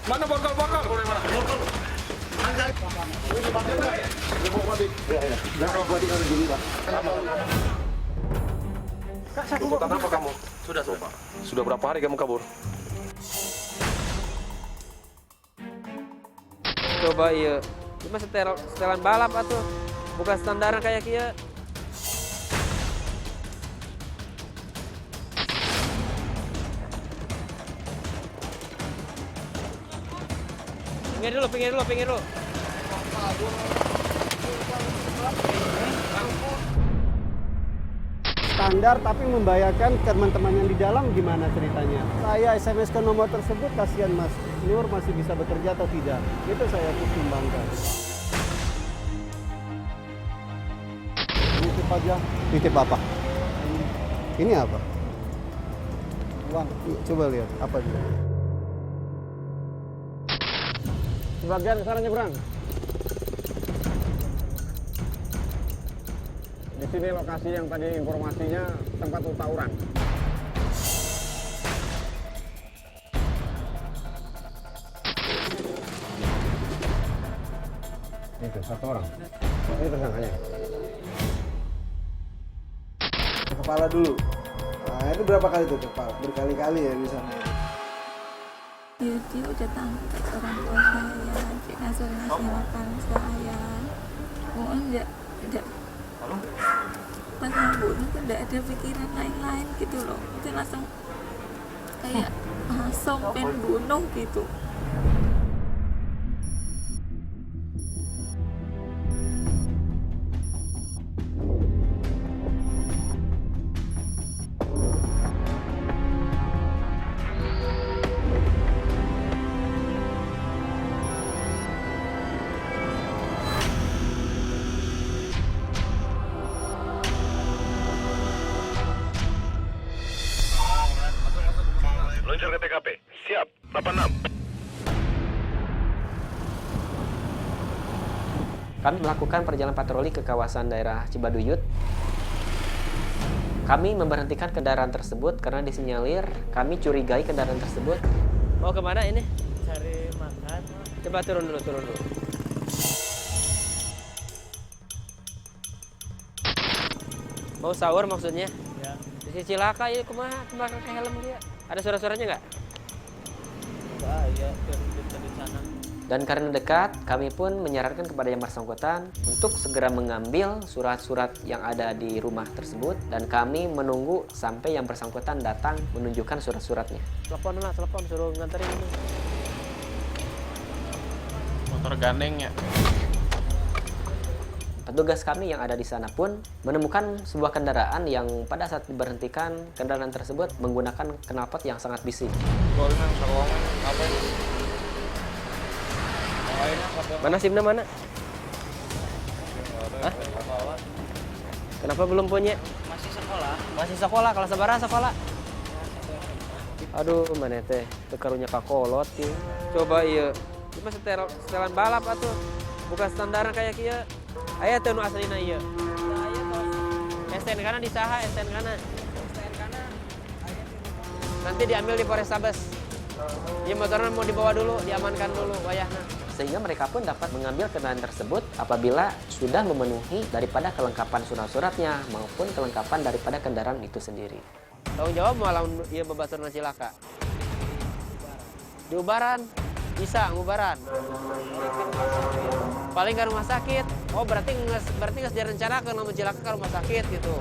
Mana bakal? Ikutan apa kamu? Sudah. Sudah berapa hari kamu kabur? Coba iya. Cuma setelan balap atuh. Bukan standaran kayak kia. Pinggir dulu. Standar tapi membahayakan teman-teman yang di dalam gimana ceritanya? Saya SMS ke nomor tersebut, kasihan Mas Nur masih bisa bekerja atau tidak? Itu saya pertimbangkan. Titip aja. Titip apa? Ini apa? Uang. Coba lihat apa dia. Sebagian sekarang nyebrang. Di sini lokasi yang tadi informasinya tempat tawuran. Itu satu orang. Ini tersangkanya. Kepala dulu. Nah, itu berapa kali tuh kepala? Berkali-kali ya di sana. Dia udah tangkap orang tua saya, jenazah makan saya. Enggak. Pas membunuh tuh enggak ada pikiran lain-lain gitu loh. Itu langsung kayak langsung pengen bunuh gitu. Meluncur ke TKP. Siap. 86. Kami melakukan perjalanan patroli ke kawasan daerah Cibaduyut. Kami memberhentikan kendaraan tersebut karena disinyalir kami curigai kendaraan tersebut. Mau kemana ini? Cari makan. Coba turun dulu. Mau sahur maksudnya? Ya. Di cilaka ya kumaha kemarin ke helm dia. Ada suara-suaranya nggak? Bahaya dari sana. Dan karena dekat, kami pun menyarankan kepada yang bersangkutan untuk segera mengambil surat-surat yang ada di rumah tersebut dan kami menunggu sampai yang bersangkutan datang menunjukkan surat-suratnya. Telepon suruh nganterin ini. Motor gandeng ya. Petugas kami yang ada di sana pun menemukan sebuah kendaraan yang pada saat diberhentikan kendaraan tersebut menggunakan knalpot yang sangat bising. Golongan terowongan apa ini? Mana SIM-nya mana? Hah? Kenapa belum punya? Masih sekolah, kalau sabaraha sekolah. Aduh, mana teh? Teu karunya kakolot ieu. Coba ieu. Cuma setelan balap atuh. Bukan standaran kayak kieu. Aya teu nu aslina ieu. STN kana di saha? STN kana. Nanti diambil di Polrestabes. Ieu motornya mau dibawa dulu, diamankan dulu wayahna. Sehingga mereka pun dapat mengambil kendaraan tersebut apabila sudah memenuhi daripada kelengkapan surat-suratnya maupun kelengkapan daripada kendaraan itu sendiri. Tanggung jawab malah ieu babaturna cilaka. Diubaran, bisa ngubaran. Paling ke rumah sakit. Oh berarti nggak direncanakan lamun cilaka ke rumah sakit gitu.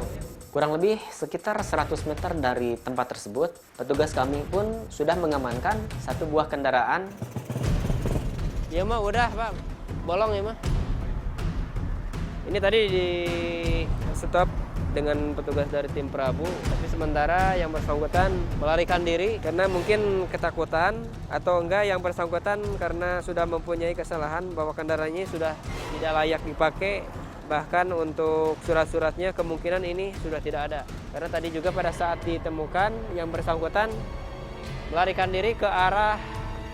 Kurang lebih sekitar 100 meter dari tempat tersebut, petugas kami pun sudah mengamankan satu buah kendaraan. Ya mah udah Pak, bolong ya mah. Ini tadi di stop dengan petugas dari tim Prabu, tapi sementara yang bersangkutan melarikan diri karena mungkin ketakutan atau enggak yang bersangkutan karena sudah mempunyai kesalahan bahwa kendaraannya sudah tidak layak dipakai, bahkan untuk surat-suratnya kemungkinan ini sudah tidak ada. Karena tadi juga pada saat ditemukan yang bersangkutan melarikan diri ke arah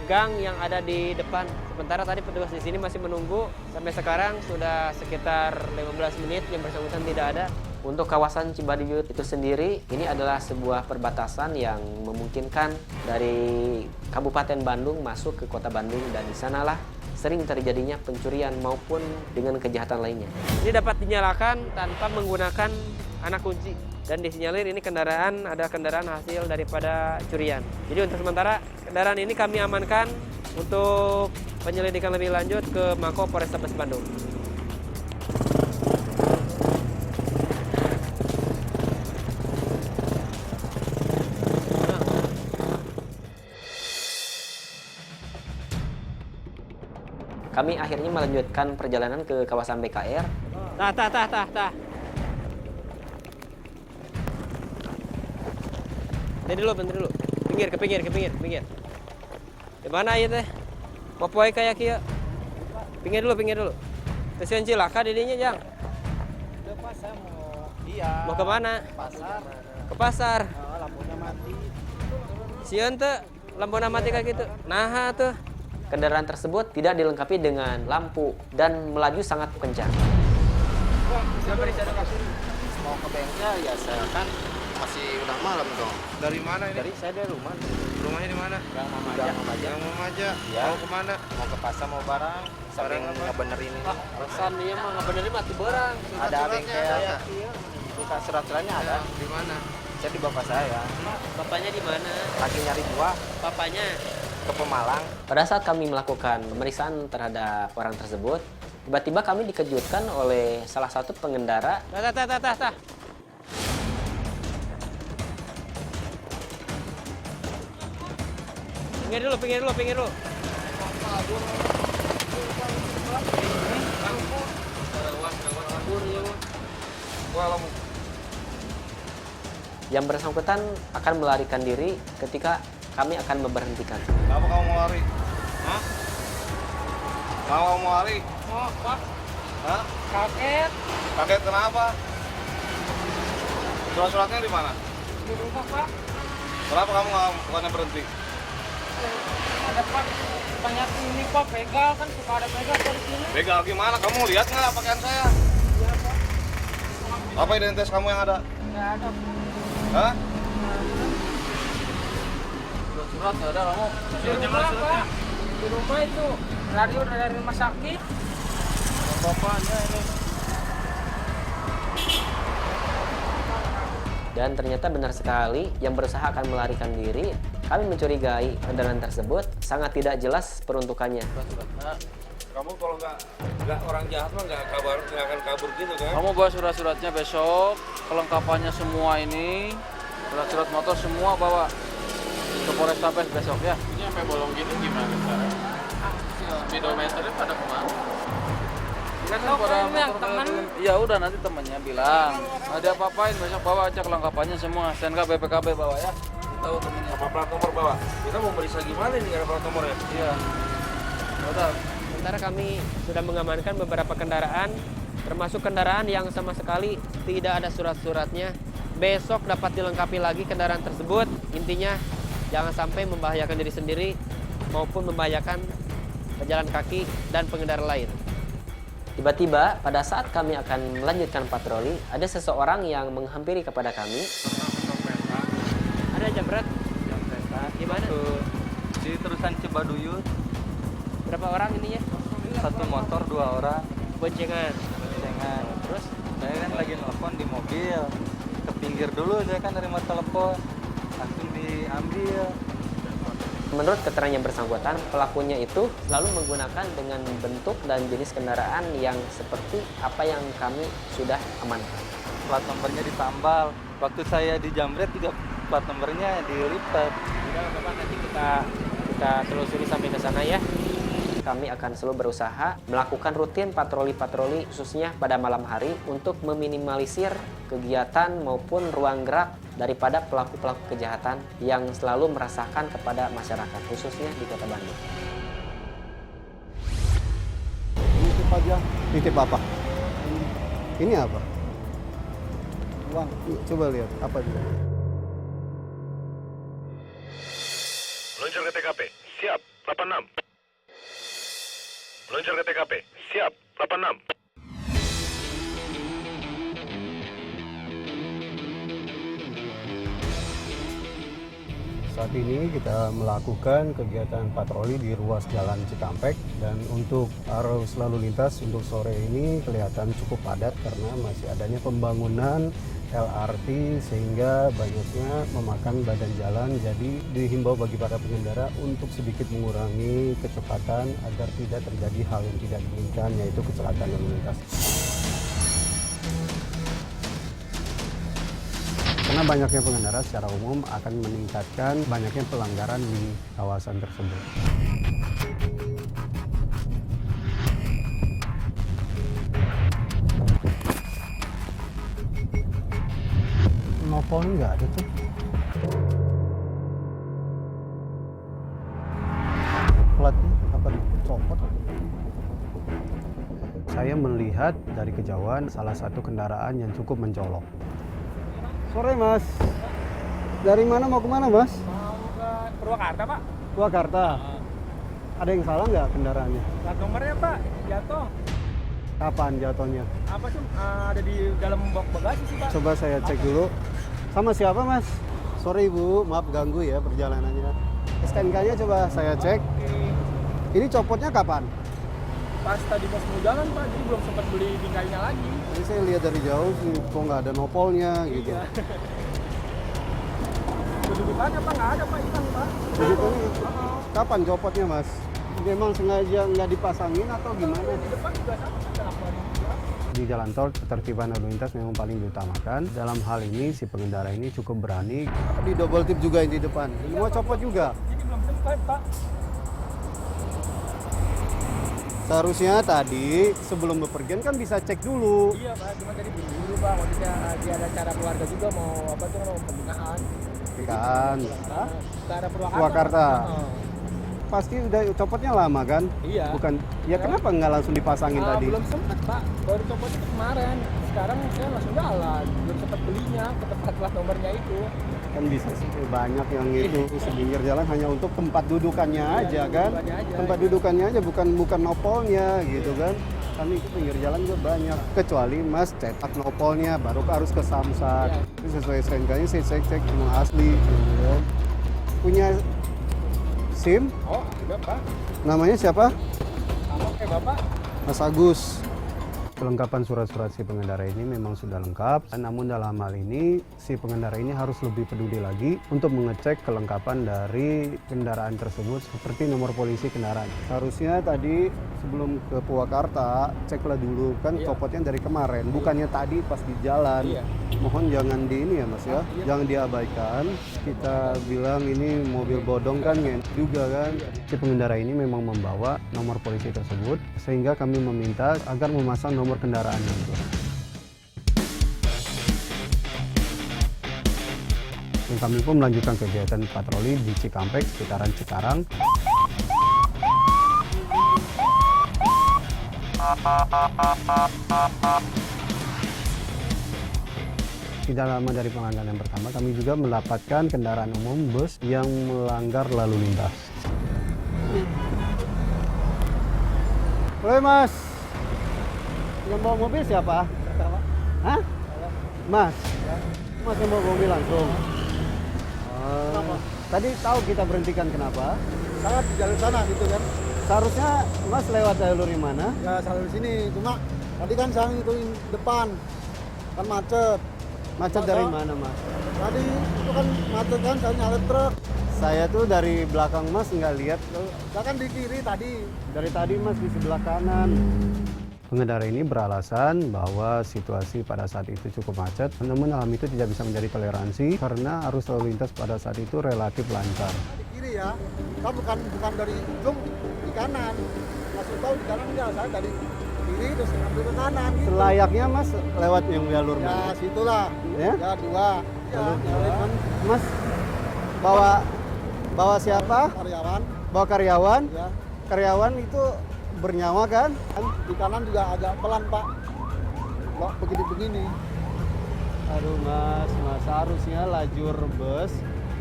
gang yang ada di depan. Sementara tadi petugas di sini masih menunggu. Sampai sekarang sudah sekitar 15 menit yang bersangkutan tidak ada. Untuk kawasan Cibaduyut itu sendiri, ini adalah sebuah perbatasan yang memungkinkan dari Kabupaten Bandung masuk ke Kota Bandung, dan di sanalah sering terjadinya pencurian maupun dengan kejahatan lainnya. Ini dapat dinyalakan tanpa menggunakan anak kunci, dan disinyalir ini ada kendaraan hasil daripada curian. Jadi untuk sementara kendaraan ini kami amankan untuk penyelidikan lebih lanjut ke Mako Polrestabes Bandung. Kami akhirnya melanjutkan perjalanan ke kawasan BKR. Tah. Bentar dulu. Ke pinggir. Di mana ya teh? Popoy kayak kia. Pinggir dulu. Stasiun Cilaka didinya, Jang. Mau ke mana? Ke pasar. Lampunya mati. Sieun teh lampuna mati kayak gitu. Nah tuh. Kendaraan tersebut tidak dilengkapi dengan lampu dan melaju sangat kencang. Mau ke bengkel ya saya kan masih udah malam dong. Dari mana ini? Dari saya dari rumah. Rumahnya di mana? Gang Mama aja. Yang mau aja. Ya. Mau kemana? Mau ke pasar mau barang. Saking Barang apa? ngebenerin ini. Alasan dia mah ngebenerin mati berang. Ada Surat-suratnya bengkel ada ya. nggak? Buka surat-suratnya ada. Di mana? Saya di bapak saya. Bapaknya di mana? Lagi nyari buah Papanya. ke Pemalang. Pada saat kami melakukan pemeriksaan terhadap orang tersebut, tiba-tiba kami dikejutkan oleh salah satu pengendara. Tah. Pinggir dulu. Yang bersangkutan akan melarikan diri ketika kami akan memberhentikan. Kenapa kamu mau lari? Hah? Kenapa kamu mau lari? Oh, Pak. Hah? Kaget. Kaget kenapa? Surat-suratnya di mana? Di rumah, Pak. Kenapa kamu bukannya berhenti? Ada Pak. Banyak ini, Pak. Begal kan suka ada begal di sini. Begal gimana? Kamu lihat nggak pakaian saya? Iya, Pak. Apa identitas kamu yang ada? Nggak ada. Hah? Surat nggak ada kamu. Di rumah, Pak. Di rumah itu. Radio dari rumah sakit. Bapaknya ini. Dan ternyata benar sekali, yang berusaha akan melarikan diri. Kami mencurigai kendaraan tersebut sangat tidak jelas peruntukannya. Kamu kalau nggak orang jahat mah nggak akan kabur gitu kan? Kamu bawa surat-suratnya besok, kelengkapannya semua ini, surat-surat motor semua bawa ke Polrestabes besok ya. Ini sampai bolong gini gimana sekarang? Speedometernya pada kemana? Kan pada motor ya udah nanti temannya bilang, ada apa-apain besok bawa aja kelengkapannya semua, STNK BPKB bawa ya. Tahu temennya. Apa plat nomor bawa? Kita mau meriksa gimana nih nggak ada plat nomornya? Iya. Udah. Sementara kami sudah mengamankan beberapa kendaraan, termasuk kendaraan yang sama sekali tidak ada surat-suratnya. Besok dapat dilengkapi lagi kendaraan tersebut. Intinya jangan sampai membahayakan diri sendiri maupun membahayakan pejalan kaki dan pengendara lain. Tiba-tiba pada saat kami akan melanjutkan patroli, ada seseorang yang menghampiri kepada kami. Ada jambret? Di mana? Di terusan Cibaduyut, Berapa orang ininya? satu motor 2 orang. Boncengan. Boncengan. Terus saya kan lagi nelfon di mobil, ke pinggir dulu saya kan nerima telepon, langsung diambil. Menurut keterangan yang bersangkutan, pelakunya itu selalu menggunakan dengan bentuk dan jenis kendaraan yang seperti apa yang kami sudah amankan. Plat nomornya ditambal. Waktu saya dijamret juga plat nomornya dilipat. Udah Bapak, nanti kita telusuri sampai ke sana ya. Kami akan selalu berusaha melakukan rutin patroli-patroli khususnya pada malam hari untuk meminimalisir kegiatan maupun ruang gerak daripada pelaku-pelaku kejahatan yang selalu merasakan kepada masyarakat khususnya di Kota Bandung. Nitip aja. Nitip apa? Ini apa? Uang. Coba lihat apa dia. Meluncur ke TKP. Siap. 86. Meluncur ke TKP. Siap. 86. Saat ini kita melakukan kegiatan patroli di ruas Jalan Cikampek dan untuk arus lalu lintas untuk sore ini kelihatan cukup padat karena masih adanya pembangunan LRT sehingga banyaknya memakan badan jalan. Jadi dihimbau bagi para pengendara untuk sedikit mengurangi kecepatan agar tidak terjadi hal yang tidak diinginkan, yaitu kecelakaan lalu lintas. Karena banyaknya pengendara secara umum akan meningkatkan banyaknya pelanggaran di kawasan tersebut. Nopol nggak ada tuh. Platnya apa nih? Copot. Saya melihat dari kejauhan salah satu kendaraan yang cukup mencolok. Sore Mas, dari mana mau kemana Mas? Mau ke Purwakarta Pak. Purwakarta. Ada yang salah nggak kendaraannya? Plat nomornya Pak, jatuh. Kapan jatuhnya? Apa sih? Ada di dalam box bagasi sih Pak. Coba saya cek dulu. Sama siapa Mas? Sorry Ibu, maaf ganggu ya perjalanannya. STNK-nya coba saya cek. Ini copotnya kapan? Pas tadi pas mau jalan Pak, jadi belum sempat beli bingkainya lagi. Ini saya lihat dari jauh sih, kok nggak ada nopolnya gitu. Iya. Kedudukannya Pak nggak ada Pak, hilang Pak. Kedudukannya kapan copotnya Mas? Memang sengaja nggak dipasangin atau gimana? Di depan juga sama ada lampuan. Di jalan tol ketertiban lalu lintas memang paling diutamakan. Dalam hal ini si pengendara ini cukup berani. Di double tip juga yang di depan. Ini mau copot juga. Jadi belum sempat Pak. Seharusnya tadi sebelum bepergian kan bisa cek dulu. Iya Pak, cuma tadi buru-buru Pak. Maksudnya dia ada acara keluarga juga mau apa tuh mau pembinaan. Kan. Ke arah Purwakarta. Pasti udah copotnya lama kan? Iya. Bukan. Ya kenapa nggak langsung dipasangin tadi? Belum sempat Pak, baru copotnya itu kemarin. Sekarang saya langsung jalan, belum sempat belinya ke tempat plat nomornya itu. Kan bisa sih banyak yang itu sepinggir jalan hanya untuk tempat dudukannya aja kan? Tempat dudukannya aja bukan nopolnya gitu kan? Kan itu pinggir jalan juga banyak. Kecuali Mas cetak nopolnya baru harus ke Samsat. Itu sesuai STNK-nya saya cek memang asli gitu kan. Punya SIM? Oh, ada Pak. Namanya siapa? Sama kayak Bapak. Mas Agus. Kelengkapan surat-surat si pengendara ini memang sudah lengkap, namun dalam hal ini si pengendara ini harus lebih peduli lagi untuk mengecek kelengkapan dari kendaraan tersebut seperti nomor polisi kendaraan. Seharusnya tadi sebelum ke Purwakarta ceklah dulu kan copotnya dari kemarin, bukannya tadi pas di jalan. Mohon jangan di ini ya Mas ya, jangan diabaikan. Kita bilang ini mobil bodong kan juga kan. Si pengendara ini memang membawa nomor polisi tersebut sehingga kami meminta agar memasang nomor kendaraannya itu. Dan kami pun melanjutkan kegiatan patroli di Cikampek, sekitaran Cikarang. Tidak lama dari pelanggaran yang pertama, kami juga mendapatkan kendaraan umum bus yang melanggar lalu lintas. Halo Mas, yang bawa mobil siapa? Hah? Mas? Mas yang bawa mobil langsung? Tadi tahu kita berhentikan kenapa? Sangat di jalur sana gitu kan. Seharusnya Mas lewat jalur yang mana? Ya jalur sini, cuma tadi kan saya ngituin depan, kan macet. Macet dari mana Mas? Tadi itu kan macet kan, saya nyalip truk. Saya tuh dari belakang Mas nggak lihat. Saya kan di kiri tadi. Dari tadi Mas di sebelah kanan. Pengendara ini beralasan bahwa situasi pada saat itu cukup macet, namun hal itu tidak bisa menjadi toleransi karena arus lalu lintas pada saat itu relatif lancar. Di kiri ya, saya bukan dari ujung di kanan. Masih tahu di kanan enggak, saya dari kiri terus ngambil ke kanan. Gitu. Selayaknya Mas lewat yang jalur ya, mana? Situlah. Ya? Ya dua. Jalur Ya, dua. Mas bawa siapa? Karyawan. Bawa karyawan? Ya. Karyawan itu bernyawa kan? Di kanan juga agak pelan Pak. Kok begini-begini. Aduh Mas harusnya lajur bus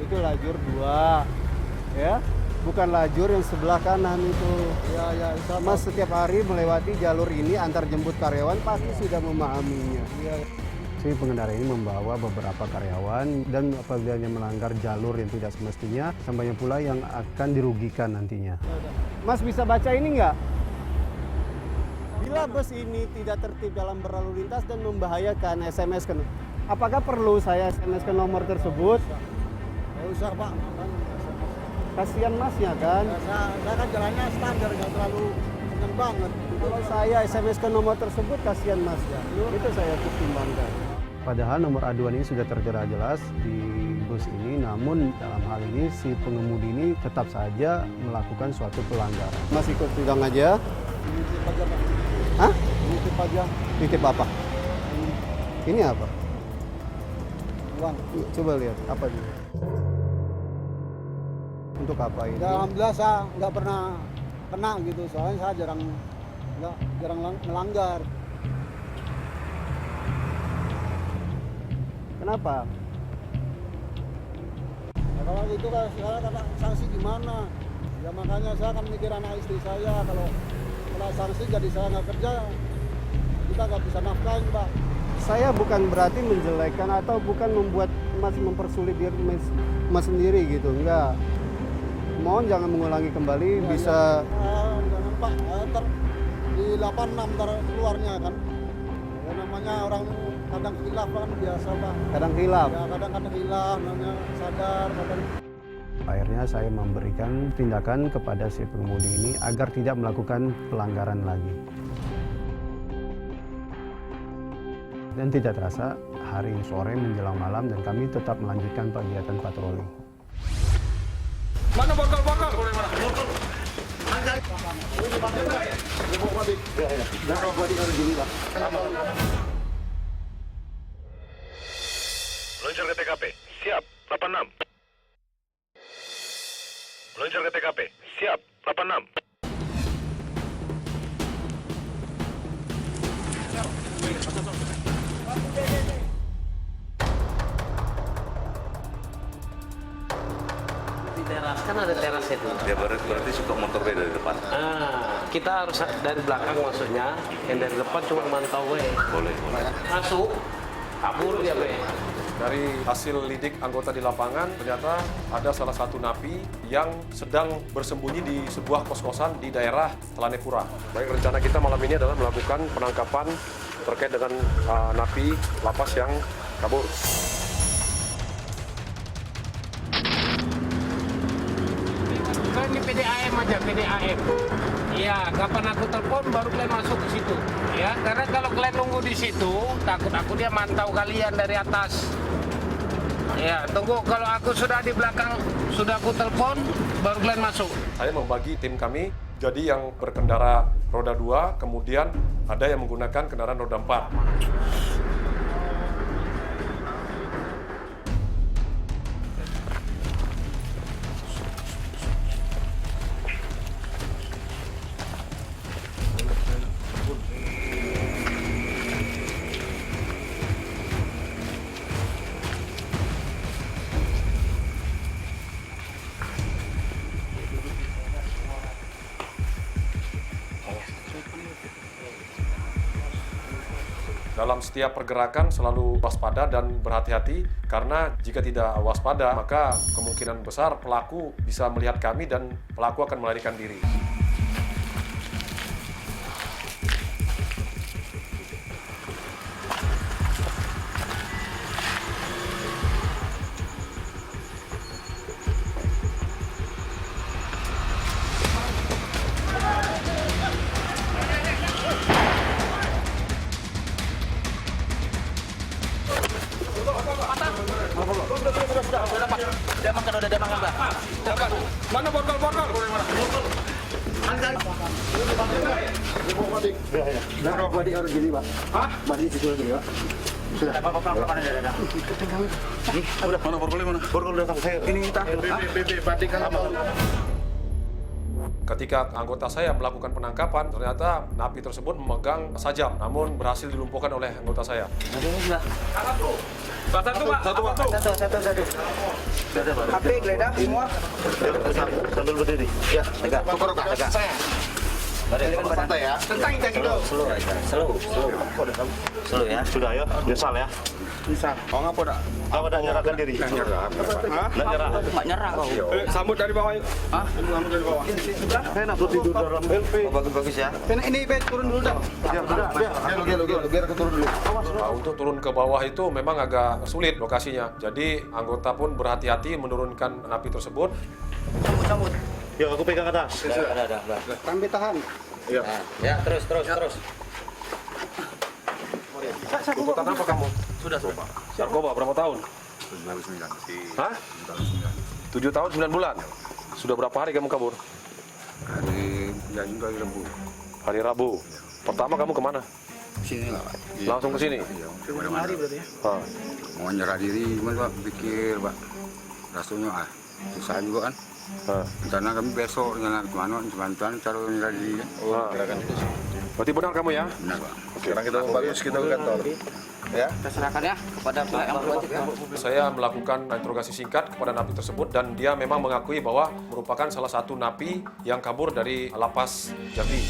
itu lajur 2 ya, bukan lajur yang sebelah kanan itu. Ya, Mas setiap hari melewati jalur ini antar jemput karyawan pasti sudah memahaminya. Si pengendara ini membawa beberapa karyawan dan apabila dia melanggar jalur yang tidak semestinya, sampainya pula yang akan dirugikan nantinya. Mas bisa baca ini nggak? Bila bus ini tidak tertib dalam berlalu lintas dan membahayakan, SMS-kan. Apakah perlu saya SMS ke nomor tersebut? Nggak usah Pak. Kasihan masnya kan? Saya kan jalannya standar, nggak terlalu kencang banget. Kalau saya SMS ke nomor tersebut, kasihan masnya. Itu saya pertimbangkan. Padahal nomor aduan ini sudah tertera jelas di bus ini, namun dalam hal ini si pengemudi ini tetap saja melakukan suatu pelanggaran. Mas ikut sidang aja? Nitip aja Pak. Hah? Nitip aja. Nitip apa? Ini apa? Uang. Coba lihat, apa ini? Untuk apa ini? Ya, alhamdulillah saya nggak pernah kena gitu, soalnya saya jarang melanggar. Kenapa? Ya, kalau itu kan saya kata sanksi gimana? Ya makanya saya akan mikir anak istri saya, kalau sanksi jadi saya nggak kerja, kita nggak bisa nafkahin Pak. Saya bukan berarti menjelekkan atau bukan membuat Mas mempersulit diri Mas sendiri gitu, enggak. Mohon jangan mengulangi kembali, Ya, bisa... jangan Pak, ntar di 86 ntar keluarnya kan. Ya namanya orang kadang hilaf kan biasa Pak. Kadang hilaf. Ya kadang-kadang hilaf, namanya sadar, kadang... Akhirnya saya memberikan tindakan kepada si pengemudi ini agar tidak melakukan pelanggaran lagi. Dan tidak terasa hari sore menjelang malam dan kami tetap melanjutkan kegiatan patroli. Mana bokal-bokal? Meluncur ke TKP. Siap, 86. Meluncur ke TKP. Siap, 86. Di teras kan ada teras itu. Ya berarti suka motor dari depan. Kita harus dari belakang maksudnya, yang dari depan cuma mantau we. Boleh. Masuk, kabur dia we. Dari hasil lidik anggota di lapangan, ternyata ada salah satu napi yang sedang bersembunyi di sebuah kos-kosan di daerah Telanepura. Baik, rencana kita malam ini adalah melakukan penangkapan terkait dengan napi lapas yang kabur. Kan di PDAM aja, PDAM. Iya, kapan aku telepon baru kalian masuk ke situ. Ya, karena kalau kalian nunggu di situ, takut aku dia mantau kalian dari atas. Ya, tunggu kalau aku sudah di belakang, sudah aku telepon, baru kalian masuk. Saya membagi tim kami, jadi yang berkendara roda 2, kemudian ada yang menggunakan kendaraan roda 4. Dalam setiap pergerakan selalu waspada dan berhati-hati karena jika tidak waspada maka kemungkinan besar pelaku bisa melihat kami dan pelaku akan melarikan diri. Mana bokal-bokal? Ketika anggota saya melakukan penangkapan, ternyata napi tersebut memegang sajam, namun berhasil dilumpuhkan oleh anggota saya. Satu. HP, geledah, semua. Sambil berdiri. Ya, tegak. Tegak. Santai ya. Tentang itu. Slow ya. Sudah ya, nyesal ya. Bisa. Oh ngapa dak? Kamu udah nyerahkan diri. Nggak nyerah. Nggak nyerah. Nggak nyerah kau. Sambut dari bawah yuk. Hah? Sambut dari bawah. Enak tuh tidur dalam LP. Bagus ya. Ini turun dulu dah. Ya sudah. Biar aku turun dulu. Nah, untuk turun ke bawah itu memang agak sulit lokasinya. Jadi anggota pun berhati-hati menurunkan napi tersebut. Sambut. Ya, aku pegang atas. Udah. Kami tahan. Iya. Ya, terus. Tuntutan apa kamu? Sudah. Narkoba berapa tahun? 9 sih. Hah? 7 tahun 9 bulan. Sudah berapa hari kamu kabur? Hari Rabu. Hari Rabu. Pertama kamu kemana? Sini lah. Langsung ke sini? Iya. Hari berarti ya? Ah. Mau nyerah diri, cuman Pak pikir Pak. Rasanya susah juga kan. Rencana kami besok dengan kemana, cuman cara nyerah diri kan. Berarti benar kamu ya? Benar Pak. Sekarang kita bagus kita ke kantor. Ya. Kita serahkan ya kepada pihak yang berwajib ya. Saya melakukan interogasi singkat kepada napi tersebut dan dia memang mengakui bahwa merupakan salah satu napi yang kabur dari lapas Jambi.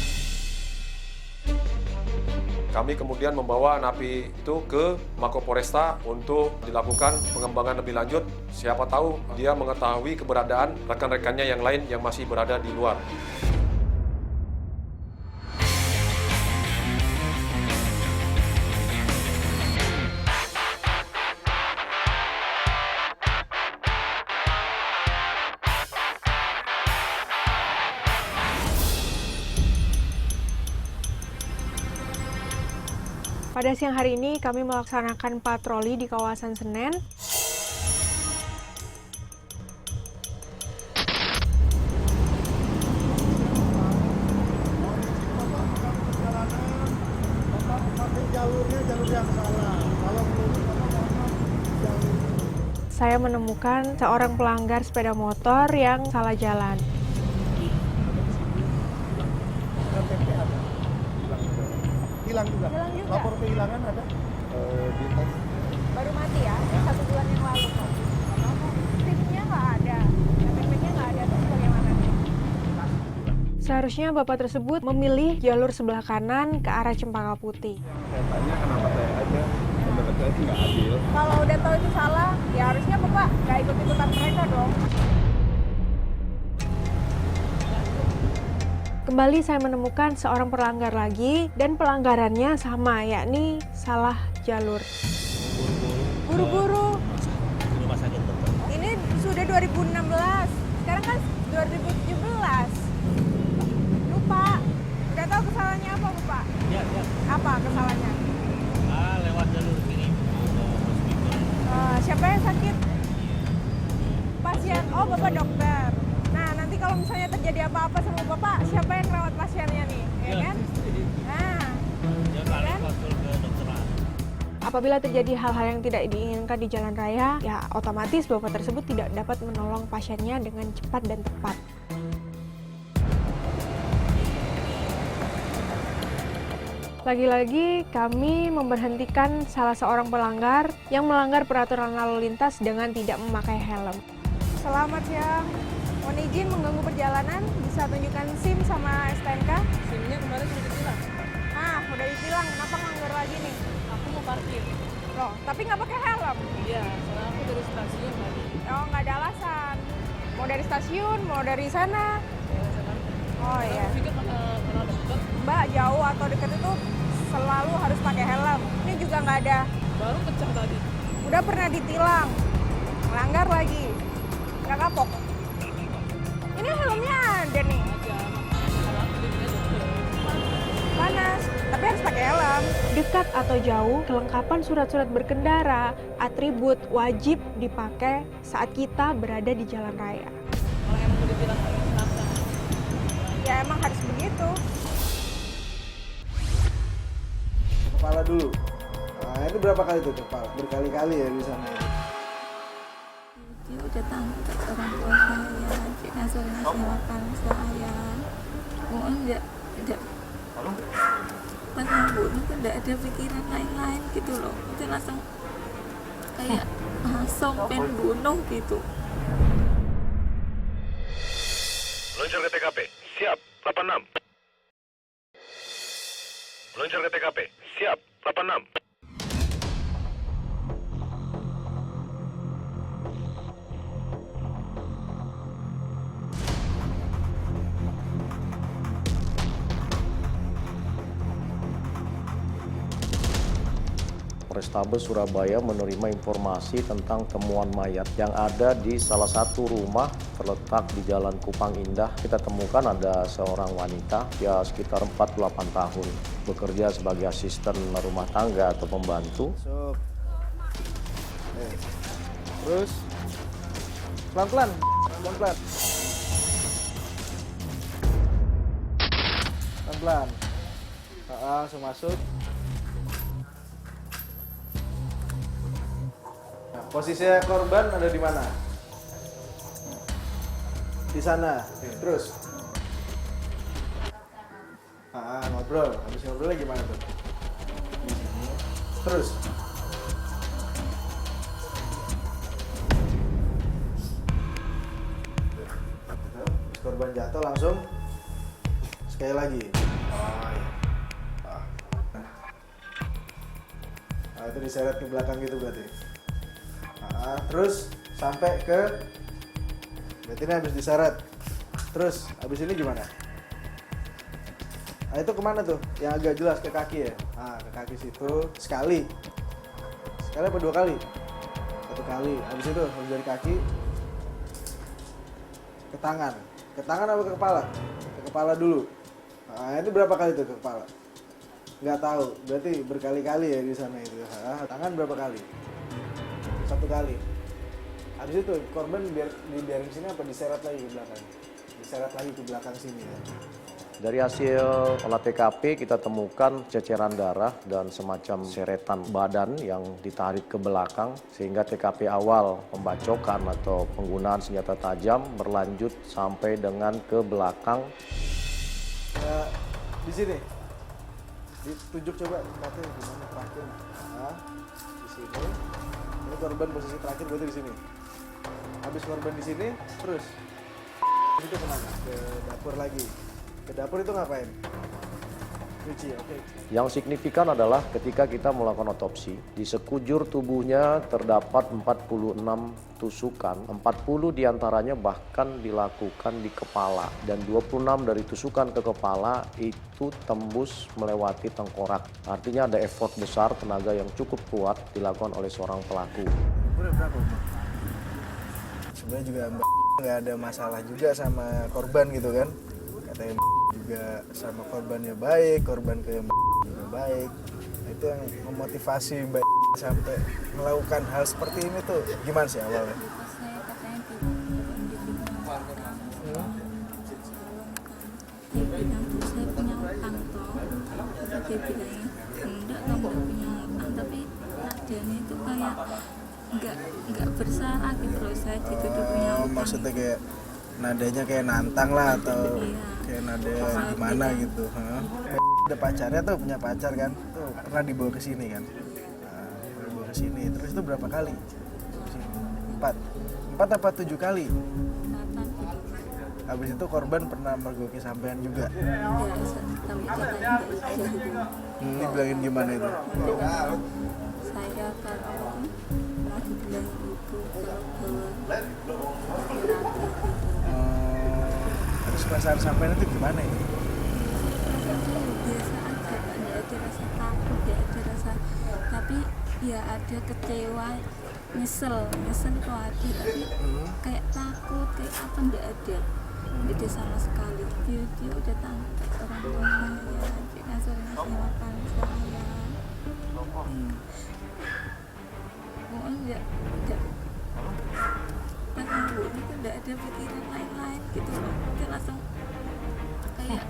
Kami kemudian membawa napi itu ke Mako Polresta untuk dilakukan pengembangan lebih lanjut. Siapa tahu dia mengetahui keberadaan rekan-rekannya yang lain yang masih berada di luar. Pada siang hari ini kami melaksanakan patroli di kawasan Senen. Saya menemukan seorang pelanggar sepeda motor yang salah jalan. Hilang juga. Lapor kehilangan ada? Di tes. Baru mati ya? 1 bulan yang lalu kok. SIM-nya nggak ada, KTP-nya nggak ada, terus bagaimana nih? Seharusnya bapak tersebut memilih jalur sebelah kanan ke arah Cempaka Putih. Saya tanya kenapa saya aja? Menurut saya sih nggak adil. Kalau udah tahu itu salah, ya harusnya bapak nggak ikut-ikutan mereka dong. Kembali saya menemukan seorang pelanggar lagi dan pelanggarannya sama, yakni salah jalur. Buru-buru. Ini sudah 2016, sekarang kan 2017. Lupa. Udah tahu kesalahannya apa, Bapak? Iya. Apa kesalahannya? Lewat jalur kiri. Siapa yang sakit? Pasien. Oh, Bapak dokter. Nah, nanti kalau misalnya terjadi apa-apa sama Bapak, siapa yang rawat pasiennya nih? Ya kan? Nah, kan? Apabila terjadi hal-hal yang tidak diinginkan di jalan raya, ya otomatis Bapak tersebut tidak dapat menolong pasiennya dengan cepat dan tepat. Lagi-lagi kami memberhentikan salah seorang pelanggar yang melanggar peraturan lalu lintas dengan tidak memakai helm. Selamat siang. Mohon izin mengganggu perjalanan, bisa tunjukkan SIM sama STNK? SIM-nya kemarin sudah ditilang. Udah ditilang, kenapa nganggur lagi nih? Aku mau parkir. Loh, tapi nggak pakai helm? Iya, soalnya aku dari stasiun tadi. Oh, nggak ada alasan. Mau dari stasiun, mau dari sana? Oh iya. Aku pikir karena dekat. Mbak, jauh atau dekat itu selalu harus pakai helm. Ini juga nggak ada. Baru pecah tadi. Udah pernah ditilang, melanggar lagi, nggak kapok. Ini helmnya ada nih. Panas, tapi harus pakai helm. Dekat atau jauh, kelengkapan surat-surat berkendara, atribut wajib dipakai saat kita berada di jalan raya. Kalau emang udah bilang kenapa? Ya emang harus begitu. Kepala dulu. Nah, itu berapa kali tuh kepala? Berkali-kali ya di sana. Dia udah tangkap orang tua saya, ngasih makan saya. Enggak. Pas membunuh kan enggak ada pikiran lain-lain gitu loh. Itu langsung kayak pengen bunuh gitu. Meluncur ke TKP. Siap. 86. Meluncur ke TKP. Siap, 86. Polrestabes Surabaya menerima informasi tentang temuan mayat yang ada di salah satu rumah terletak di Jalan Kupang Indah. Kita temukan ada seorang wanita, ya sekitar 48 tahun, bekerja sebagai asisten rumah tangga atau pembantu. Terus pelan-pelan. Pelan-pelan. Langsung masuk. Nah, posisinya korban ada di mana? Di sana. Terus. Ngobrol. Habis ngobrolnya gimana tuh? Di sini. Terus. Habis korban jatuh langsung sekali lagi. Itu diseret ke belakang gitu berarti. Terus sampai ke, berarti ini habis diseret. Terus habis ini gimana? Itu kemana tuh? Yang agak jelas ke kaki ya? Ke kaki situ sekali apa 2 kali? 1 kali. Habis itu habis dari kaki ke tangan apa ke kepala? Ke kepala dulu. Itu berapa kali tuh ke kepala? Nggak tahu, berarti berkali-kali ya di sana itu. Tangan berapa kali? 1 kali. Habis itu korban dibiarin sini apa diseret lagi ke belakang? Diseret lagi ke belakang sini ya. Dari hasil olah TKP kita temukan ceceran darah dan semacam seretan badan yang ditarik ke belakang sehingga TKP awal pembacokan atau penggunaan senjata tajam berlanjut sampai dengan ke belakang. Di sini. Ditunjuk coba tempatnya gimana terakhir. Di sini. Ini korban posisi terakhir berarti di sini. Habis korban di sini, terus itu kemana? Ke dapur lagi. Ke dapur itu ngapain? Cuci, oke. Yang signifikan adalah ketika kita melakukan otopsi, di sekujur tubuhnya terdapat 46 tusukan, 40 diantaranya bahkan dilakukan di kepala, dan 26 dari tusukan ke kepala itu tembus melewati tengkorak. Artinya ada effort besar, tenaga yang cukup kuat dilakukan oleh seorang pelaku. Udah berapa umur? Sebenarnya juga Mbak nggak ada masalah juga sama korban gitu kan. Katanya juga sama korbannya baik, korban ke juga baik. Itu yang memotivasi Mbak sampai melakukan hal seperti ini tuh gimana sih awalnya? Dia bilang tuh saya punya utang toh. Dia bilangnya enggak, kamu gak punya utang, tapi nadanya itu kayak nggak bersalah gitu loh, saya dituduh punya utang. Maksudnya kayak nadanya kayak nantang lah atau kayak nada gimana gitu. Ada pacarnya tuh, punya pacar kan, tuh pernah dibawa ke sini kan. Dibawa ke sini, terus itu berapa kali? 4 apa 7 kali? Habis itu korban pernah mergoki sampean juga? Ya, sampai katanya nggak ijazah itu. Ini bilangin gimana itu? Saya kalau lagi bilang itu Terus perasaan sampean itu gimana ini? Biasa aja, nggak ada rasa takut, nggak ada rasa, tapi ya ada kecewa, nyesel itu ada, tapi kayak takut, kayak apa nggak ada sama sekali. Dia udah tangkap orang tuanya, dia ngasih makan saya. Pokoknya tahu itu nggak ada pikiran lain-lain gitu loh. Dia langsung kayak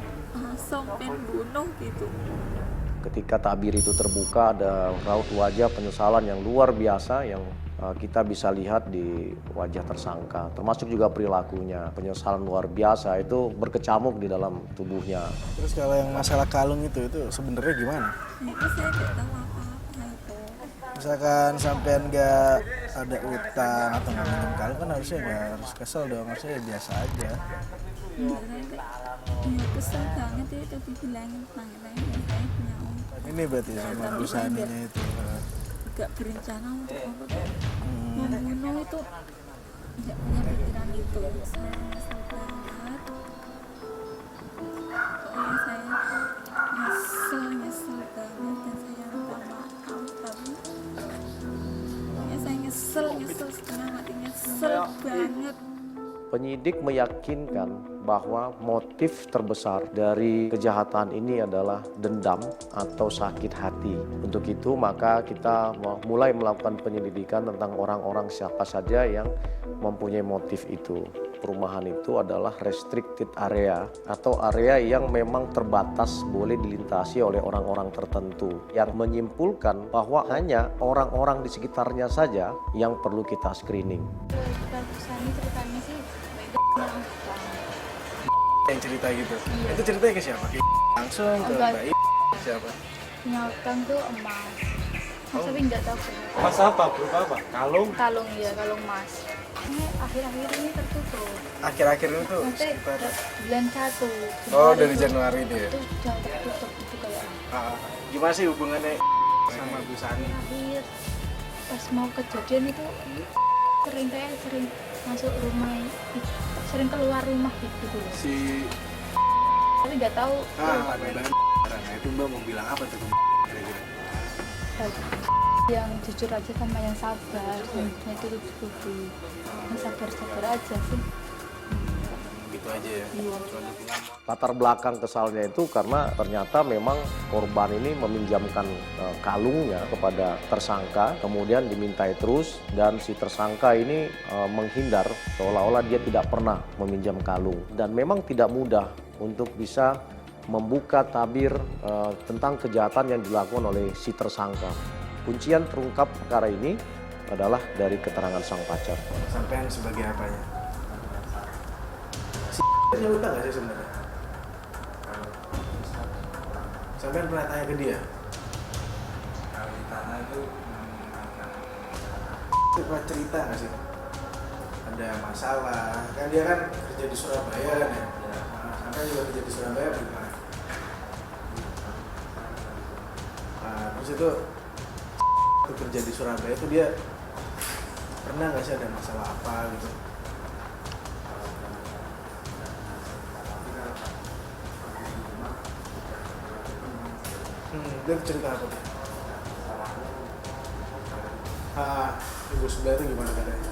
pengen bunuh gitu. Ketika tabir itu terbuka, ada raut wajah penyesalan yang luar biasa yang kita bisa lihat di wajah tersangka, termasuk juga perilakunya. Penyesalan luar biasa itu berkecamuk di dalam tubuhnya. Terus kalau yang masalah kalung itu sebenarnya gimana? Itu saya tidak tahu apa-apa itu. Misalkan sampean nggak ada utang atau nggak minum kalung kan harusnya nggak harus kesel dong, harusnya biasa aja. Enggak, saya Iya kesel banget ya tadi bilangin pangeran ya saya punya utang. Ini berarti sama Bu Saninya itu. Gak berencana untuk apa tuh membunuh itu, nggak punya pikiran itu. Saya nyesel banget, pokoknya saya nyesel banget dan saya minta maaf, tapi pokoknya saya nyesel setengah mati, nyesel banget. Penyidik meyakinkan bahwa motif terbesar dari kejahatan ini adalah dendam atau sakit hati. Untuk itu maka kita mulai melakukan penyelidikan tentang orang-orang siapa saja yang mempunyai motif itu. Perumahan itu adalah restricted area atau area yang memang terbatas, boleh dilintasi oleh orang-orang tertentu, yang menyimpulkan bahwa hanya orang-orang di sekitarnya saja yang perlu kita screening. Ceritanya sih yang cerita gitu. Itu ceritanya ke siapa? Langsung ke Mbak I siapa? punya utang tuh emas, tapi nggak tahu Emas apa? Berupa apa? Kalung? kalung emas. Ini akhir-akhir ini tertutup. Akhir-akhir itu tuh Nanti sekitar bulan 1. Oh, dari Januari itu ya? Itu udah tertutup gitu kayak. Gimana sih hubungannya sama Bu Sani? Akhir pas mau kejadian itu sering masuk rumah, sering keluar rumah gitu loh. Si Tapi nggak tahu. Nah itu Mbak mau bilang apa tuh kira-kira? Yang jujur aja sama yang sabar, sebenarnya itu lucu-lucu. Yang sabar-sabar aja sih. Gitu aja ya. Iya. Latar belakang kesalnya itu karena ternyata memang korban ini meminjamkan kalungnya kepada tersangka, kemudian dimintai terus, dan si tersangka ini menghindar seolah-olah dia tidak pernah meminjam kalung. Dan memang tidak mudah untuk bisa membuka tabir tentang kejahatan yang dilakukan oleh si tersangka. Kuncian terungkap perkara ini adalah dari keterangan sang pacar. Sampean sebagai apanya? Punya utang nggak sih sebenarnya? Sampean pernah tanya ke dia? Pernah cerita nggak sih? Ada masalah, kan dia kan kerja di Surabaya kan ya? Sampean juga kerja di Surabaya bagaimana? Terus itu kerja di Surabaya itu dia pernah nggak sih ada masalah apa gitu? Dia cerita apa tuh? Ibu sebelah itu gimana katanya?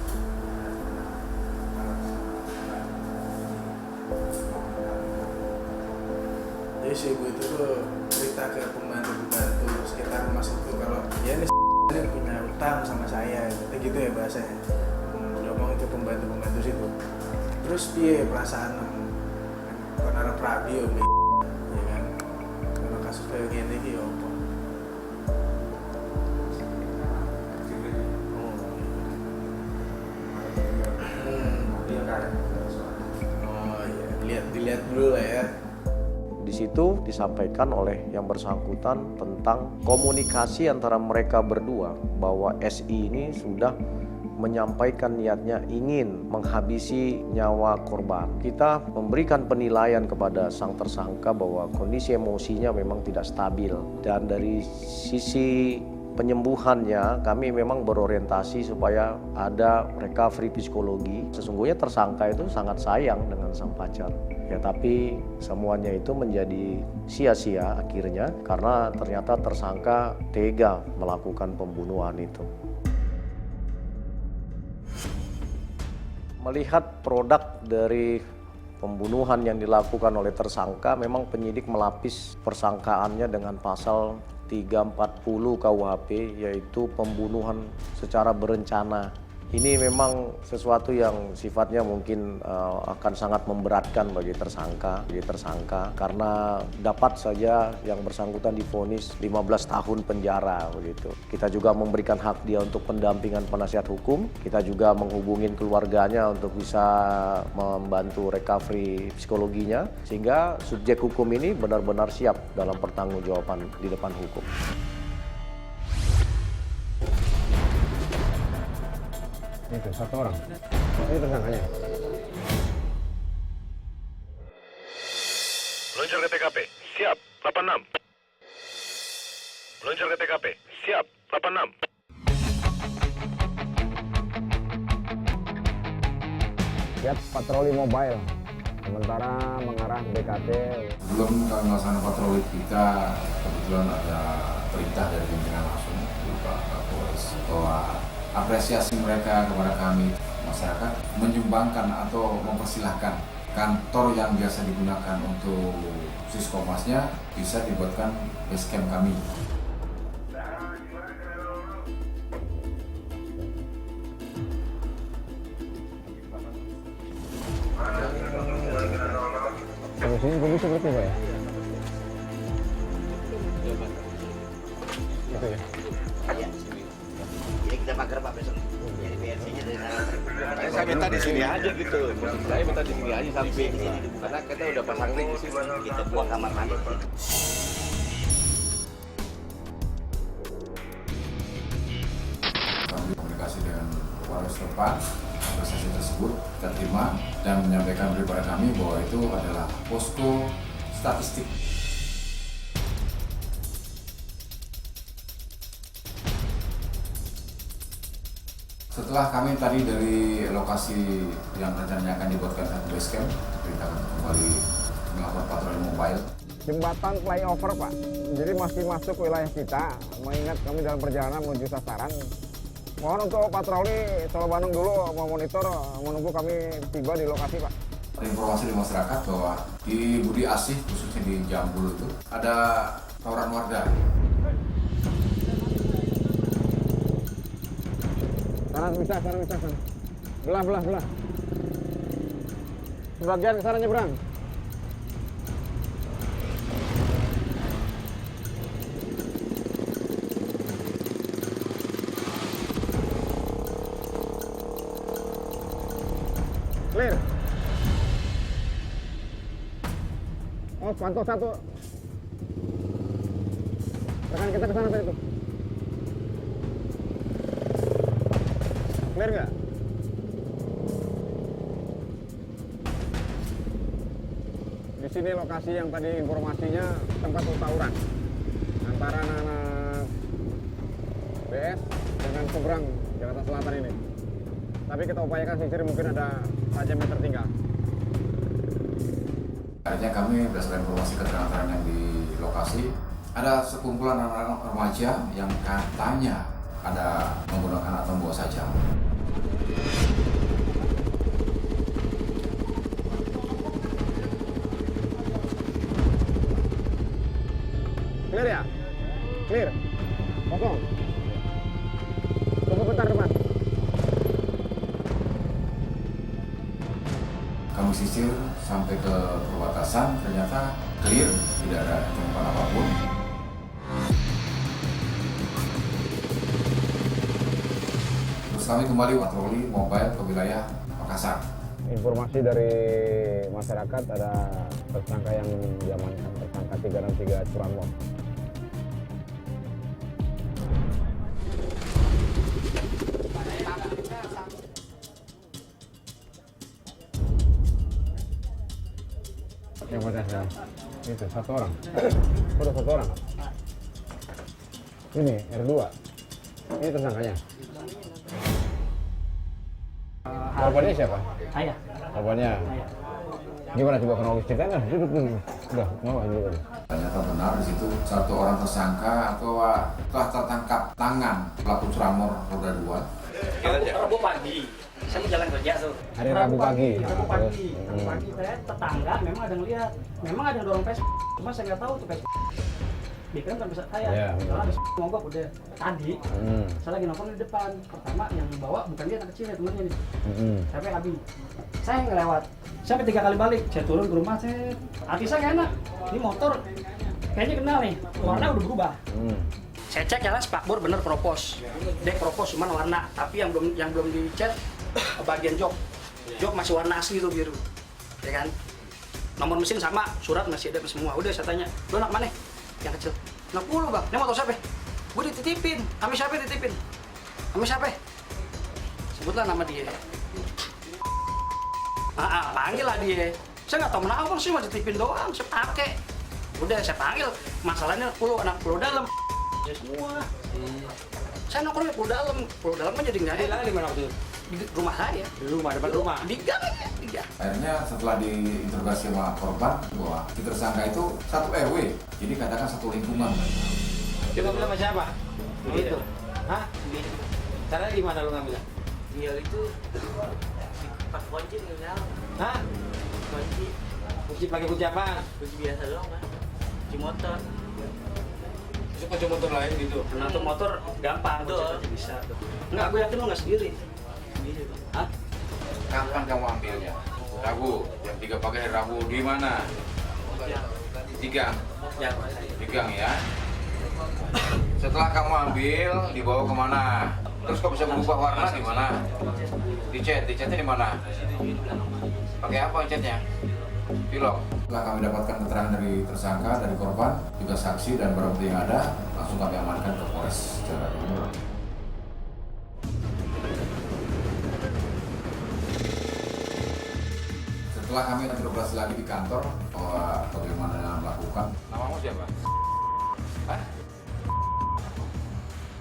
Jadi si ibu itu tuh cerita ke pembantu-pembantu sekitar rumah situ kalau dia ini punya utang sama saya, gitu ya bahasanya. Udah ngomong itu pembantu-pembantu situ. Terus piye perasaan kan ada radio ya kan? Kalau kasus kayak gini iki yo apa? Oh iya, dilihat dulu lah ya. Di situ disampaikan oleh yang bersangkutan tentang komunikasi antara mereka berdua bahwa SI ini sudah menyampaikan niatnya ingin menghabisi nyawa korban. Kita memberikan penilaian kepada sang tersangka bahwa kondisi emosinya memang tidak stabil, dan dari sisi penyembuhannya kami memang berorientasi supaya ada recovery psikologi. Sesungguhnya tersangka itu sangat sayang dengan sang pacar. Ya, tapi semuanya itu menjadi sia-sia akhirnya karena ternyata tersangka tega melakukan pembunuhan itu. Melihat produk dari pembunuhan yang dilakukan oleh tersangka, memang penyidik melapis persangkaannya dengan pasal 340 KUHP, yaitu pembunuhan secara berencana. Ini memang sesuatu yang sifatnya mungkin akan sangat memberatkan bagi tersangka karena dapat saja yang bersangkutan divonis 15 tahun penjara begitu. Kita juga memberikan hak dia untuk pendampingan penasihat hukum. Kita juga menghubungin keluarganya untuk bisa membantu recovery psikologinya sehingga subjek hukum ini benar-benar siap dalam pertanggungjawaban di depan hukum. Itu satu orang. Ini tersangkanya. siap 86. Meluncur ke TKP, siap 86. Lihat patroli mobile, sementara mengarah BKT. Sebelum kami melaksanakan patroli kita, kebetulan ada perintah dari pimpinan langsung Pak Kapolres bahwa apresiasi mereka kepada kami masyarakat menyumbangkan atau mempersilahkan kantor yang biasa digunakan untuk Siskomasnya bisa dibuatkan base camp kami. Solusinya bagus seperti Pak ya? Gitu ya? Iya. Jadi kita pagar Pak besok. Jadi BRC-nya dari sana. Saya minta di sini aja gitu. Saya minta di sini aja samping. Karena kita udah pasang ring di sini. Kita buang kamar mandi. Kami komunikasi dengan Polres setempat, apresiasi tersebut kita terima dan menyampaikan kepada kami bahwa itu adalah posko statistik. Setelah kami tadi dari lokasi yang rencananya akan dibuatkan satu base camp, kita akan kembali melakukan patroli mobile. Jembatan flyover Pak, jadi masih masuk wilayah kita, mengingat kami dalam perjalanan menuju sasaran. Mohon untuk patroli Solo Bandung dulu memonitor, menunggu kami tiba di lokasi Pak. Ada informasi di masyarakat bahwa di Budi Asih, khususnya di Jambul itu, ada tawuran warga. Kanan bisa. Belah. Sebagian ke sana nyebrang. Clear. Oh, pantau satu. Rekan kita ke sana tadi tuh. Clear nggak? Di sini lokasi yang tadi informasinya tempat tawuran antara anak BS dengan seberang Jakarta Selatan ini. Tapi kita upayakan sisir, mungkin ada tajam yang tertinggal. Akhirnya kami berdasarkan informasi keterangan yang di lokasi, ada sekumpulan anak-anak remaja yang katanya ada menggunakan atau membawa sajam. Clear ya? Clear? Kosong? Tunggu bentar teman. Kami sisir sampai ke perbatasan, ternyata clear, tidak ada temukan apapun. Terus kami kembali patroli mobile ke wilayah Makassar. Informasi dari masyarakat ada tersangka yang diamankan, tersangka 363 curanmor. Yang mana ya? Itu satu orang. Udah satu orang. Ini R2. Ini tersangkanya. Korbannya siapa? Saya. Korbannya. Gimana coba kronologis ceritanya? Duduk dulu. Udah, mau dulu. Ternyata benar di situ satu orang tersangka atau telah tertangkap tangan pelaku curanmor roda 2. Rabu pagi, saya mau jalan kerja tuh. Hari Rabu pagi. Rabu pagi saya tetangga memang ada ngeliat, memang ada yang dorong pes, cuma saya nggak tahu tuh pes. Dia kan bisa saya, karena ada mogok udah tadi. Saya lagi nongkrong di depan. Pertama yang bawa bukan dia, anak kecil ya temennya nih. Sampai Abi, saya ngelewat. Sampai 3 kali balik, saya turun ke rumah, hati saya nggak enak. Ini motor kayaknya kenal nih, warna udah berubah. Saya cek jalan spakbor bener propos, dek propos cuman warna, tapi yang belum dicat bagian jok masih warna asli tuh biru, ya kan? Nomor mesin sama, surat masih ada semua. Udah saya tanya, lu anak mana? Yang kecil. Anak lu bang, ini motor siapa? Gue dititipin, kami siapa dititipin? Kami siapa? Sebutlah nama dia. Panggil lah dia. Saya nggak tahu kenapa sih, mau dititipin doang, saya pakai. Udah saya panggil, masalahnya anak pulau dalam. Ya semua. Saya nongkrongnya pulau dalam kan jadi nggak enak. Di mana waktu itu? Di rumah saya. Di rumah, depan rumah. Di gang aja. Akhirnya setelah diinterogasi sama korban bahwa si tersangka itu satu RW, jadi katakan satu lingkungan. Coba bilang sama siapa? Begitu. Hah? Caranya gimana lu ngambilnya? Dia itu pas kunci nggak. Hah? Kunci. Kunci pakai kunci apa? Kunci biasa doang kan. Kunci motor. Itu kunci motor lain gitu. Nah tuh motor gampang tuh. Bisa tuh. Enggak, gue yakin lu nggak sendiri. Sendiri bang. Hah? Kapan kamu ambilnya? Rabu, jam 3 pagi hari Rabu. Di mana? Di gang. Ya, di gang ya. Setelah kamu ambil, dibawa kemana? Terus kok bisa berubah warna di mana? Dicatnya di mana? Pakai apa catnya? Pilok. Setelah kami dapatkan keterangan dari tersangka, dari korban, juga saksi dan barang bukti yang ada, langsung kami amankan ke Polres Jakarta Timur. Setelah kami interogasi lagi di kantor, bahwa bagaimana melakukan. Namamu siapa? Hah?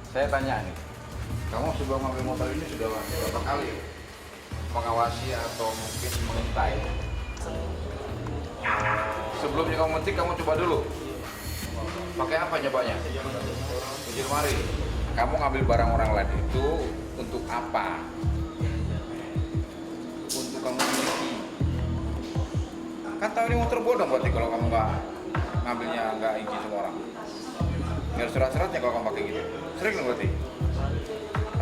Saya tanya nih, kamu sebelum ngambil motor ini sudah berapa kali mengawasi atau mungkin mengintai? Sebelumnya kamu mentik, kamu coba dulu. Pakai apa nyobanya? Kunci lemari. Kamu ngambil barang orang lain itu untuk apa? Untuk kamu miliki. Kan tahu ini motor bodong berarti kalau kamu ngambilnya nggak izin semua orang. Nggak ada surat-suratnya kalau kamu pakai gitu. Sering berarti?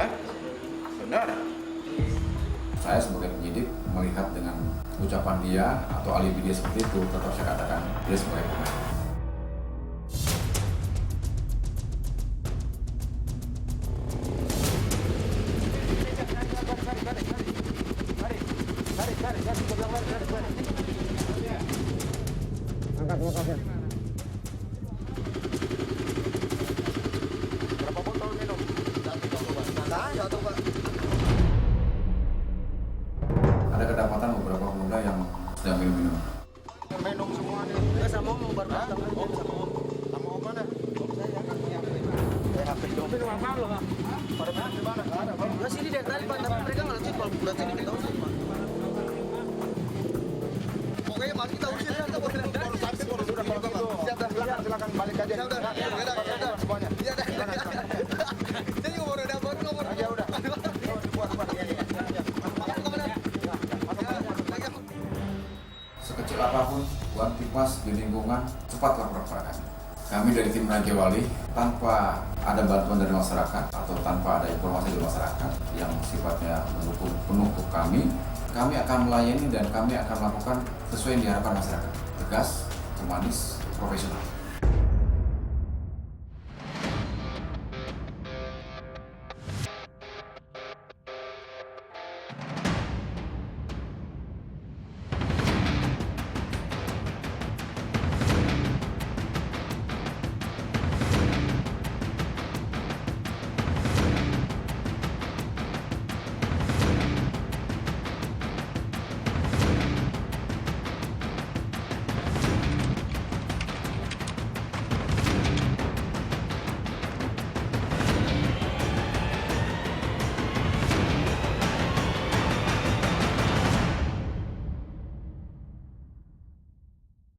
Hah? Benar? Saya sebagai penyidik melihat dengan ucapan dia atau alibi dia seperti itu, tetap saya katakan dia sebagai pemain. Angkat motornya. Berapa botol minum? Satu, Pak. Ada kedapatan beberapa pemuda yang sedang minum-minum. Minum semua nih. Sama Om baru datang. Sama Om mana? Om saya. HP dong. Minum apa lo, Pak? Pada mana? Di mana? Enggak ada, Pak. Enggak sini deh, tadi Pak, tapi mereka enggak kalau bulan sini kita usir, Pak. Pokoknya Mas kita usir ya, kita boleh saksi kalau sudah kalau gitu. Siap dah, silakan balik aja. Siap dah. Ya udah semuanya. Iya dah. Jadi ngomong udah baru ngomong. Ya udah. Buat. Sekecil apapun, buang tipas di lingkungan, cepat lapor kepada kami. Kami dari tim Raja Wali, tanpa ada bantuan dari masyarakat atau tanpa ada informasi dari masyarakat yang sifatnya mendukung penuh ke kami akan melayani dan kami akan melakukan sesuai yang diharapkan masyarakat. Tegas, humanis, profesional.